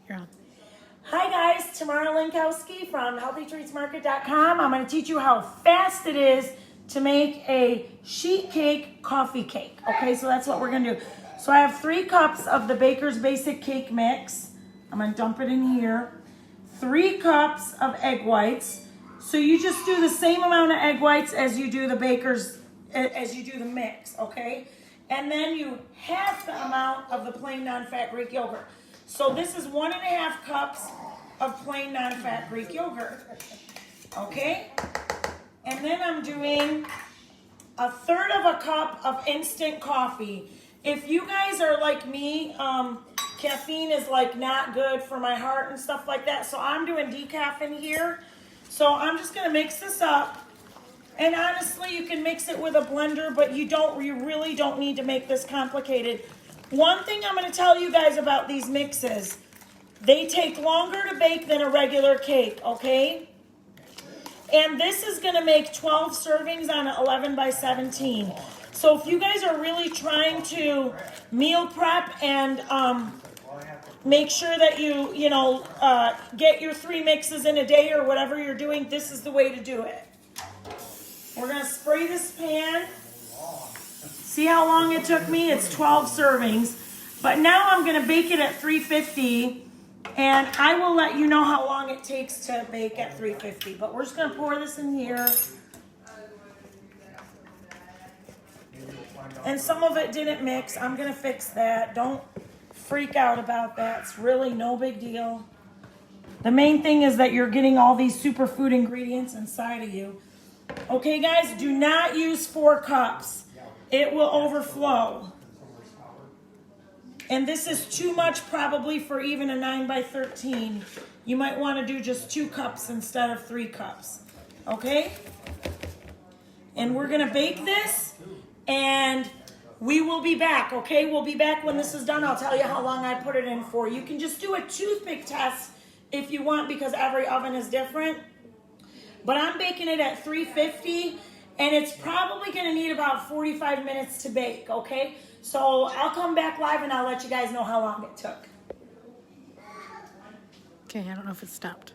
You're on. Hi guys, Tamara Linkowski from HealthyTreatsMarket.com. I'm going to teach you how fast it is to make a sheet cake coffee cake. Okay, so that's what we're going to do. So I have 3 cups of the Baker's Basic Cake Mix. I'm going to dump it in here. 3 cups of egg whites. So you just do the same amount of egg whites as you do the the mix, okay? And then you half the amount of the plain non-fat Greek yogurt. So this is 1.5 cups of plain non-fat Greek yogurt, okay? And then I'm doing 1/3 of a cup of instant coffee. If you guys are like me, caffeine is like not good for my heart and stuff like that. So I'm doing decaf in here. So I'm just gonna mix this up. And honestly, you can mix it with a blender, but you really don't need to make this complicated. One thing I'm going to tell you guys about these mixes, they take longer to bake than a regular cake, okay? And this is going to make 12 servings on an 11 by 17. So if you guys are really trying to meal prep and make sure that you get your 3 mixes in a day or whatever you're doing, this is the way to do it. We're going to spray this pan. See how long it took me? It's 12 servings. But now I'm going to bake it at 350, and I will let you know how long it takes to bake at 350. But we're just going to pour this in here. And some of it didn't mix. I'm going to fix that. Don't freak out about that. It's really no big deal. The main thing is that you're getting all these superfood ingredients inside of you. Okay, guys, do not use 4 cups. It will overflow. And this is too much probably for even a 9 by 13. You might want to do just 2 cups instead of 3 cups. Okay? And we're going to bake this, and we will be back, okay? We'll be back when this is done. I'll tell you how long I put it in for. You can just do a toothpick test if you want, because every oven is different. But I'm baking it at 350, and it's probably going to need about 45 minutes to bake, okay? So I'll come back live, and I'll let you guys know how long it took. Okay, I don't know if it stopped.